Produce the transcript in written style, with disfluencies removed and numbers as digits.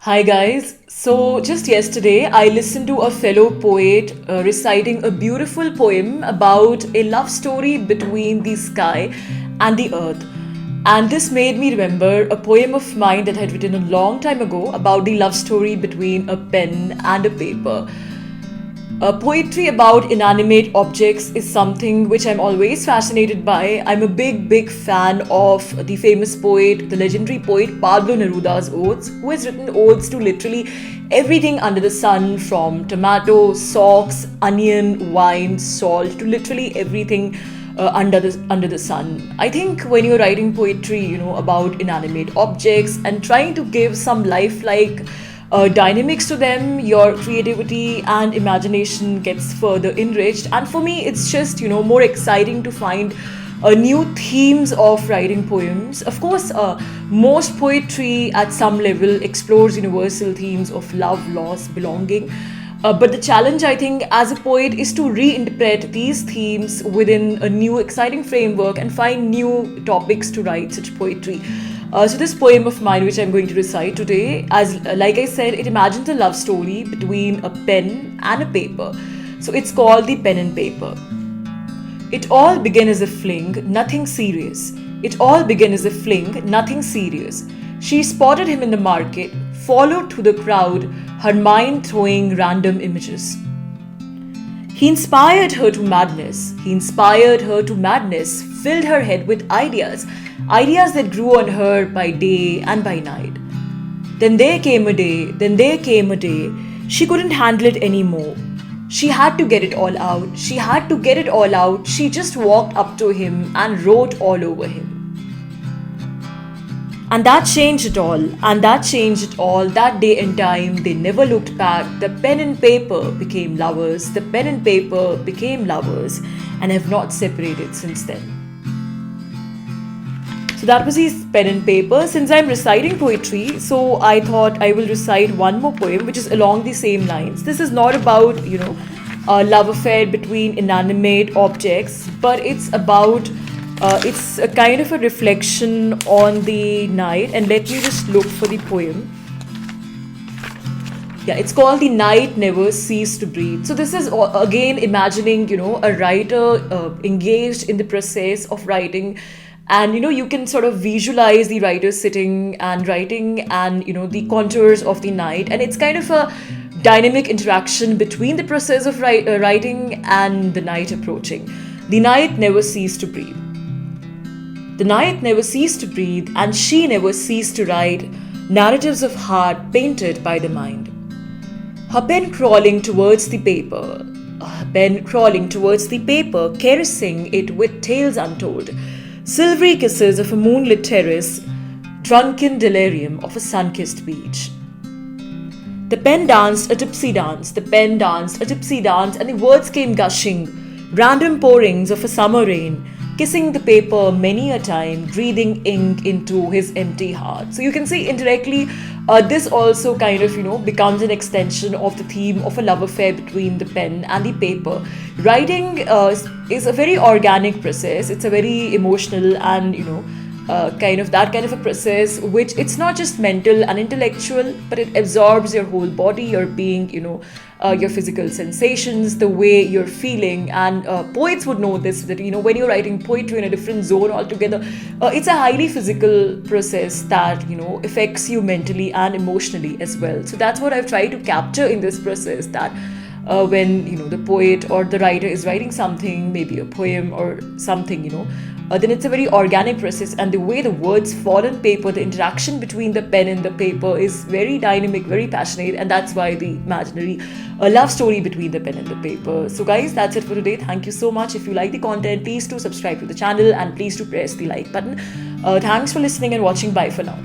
Hi guys. So just yesterday I listened to a fellow poet reciting a beautiful poem about a love story between the sky and the earth. And this made me remember a poem of mine that I had written a long time ago about the love story between a pen and a paper. Poetry about inanimate objects is something which I'm always fascinated by. I'm a big fan of the famous poet, the legendary poet Pablo Neruda's odes, who has written odes to literally everything under the sun, from tomato, socks, onion, wine, salt, to literally everything under the sun. I think when you're writing poetry, about inanimate objects and trying to give some lifelike dynamics to them, your creativity and imagination gets further enriched. And for me, it's just more exciting to find new themes of writing poems. Of course, most poetry at some level explores universal themes of love, loss, belonging. But the challenge, I think, as a poet is to reinterpret these themes within a new, exciting framework and find new topics to write such poetry. So this poem of mine, which I'm going to recite today, as like I said, it imagines a love story between a pen and a paper. So it's called The Pen and Paper. It all began as a fling, nothing serious. It all began as a fling, nothing serious. She spotted him in the market, followed through the crowd, her mind throwing random images. He inspired her to madness. He inspired her to madness, filled her head with ideas that grew on her by day and by night. Then there came a day, she couldn't handle it anymore. She had to get it all out. She just walked up to him and wrote all over him. And that changed it all. That day and time, they never looked back. The pen and paper became lovers. And have not separated since then. So that was his pen and paper. Since I'm reciting poetry, so I thought I will recite one more poem which is along the same lines. This is not about, a love affair between inanimate objects, but it's about it's a kind of a reflection on the night. And let me just look for the poem. Yeah, it's called The Night Never Ceased to Breathe. So this is again imagining, a writer engaged in the process of writing. And, you can sort of visualize the writer sitting and writing and, the contours of the night. And it's kind of a dynamic interaction between the process of writing and the night approaching. The night never ceased to breathe. The night never ceased to breathe, and she never ceased to write narratives of heart painted by the mind. Her pen crawling towards the paper, caressing it with tales untold, silvery kisses of a moonlit terrace, drunken delirium of a sun-kissed beach. The pen danced a tipsy dance, and the words came gushing, random pourings of a summer rain, kissing the paper many a time, breathing ink into his empty heart. So you can see indirectly, this also kind of, becomes an extension of the theme of a love affair between the pen and the paper. Writing is a very organic process. It's a very emotional and, kind of a process which it's not just mental and intellectual, but it absorbs your whole body, your being, your physical sensations, the way you're feeling. And poets would know this, that, when you're writing poetry in a different zone altogether, it's a highly physical process that, affects you mentally and emotionally as well. So that's what I've tried to capture in this process, that when, the poet or the writer is writing something, maybe a poem or something, then it's a very organic process, and the way the words fall on paper, the interaction between the pen and the paper is very dynamic, very passionate, and that's why the imaginary love story between the pen and the paper. So guys, that's it for today. Thank you so much. If you like the content, please do subscribe to the channel and please do press the like button. Thanks for listening and watching. Bye for now.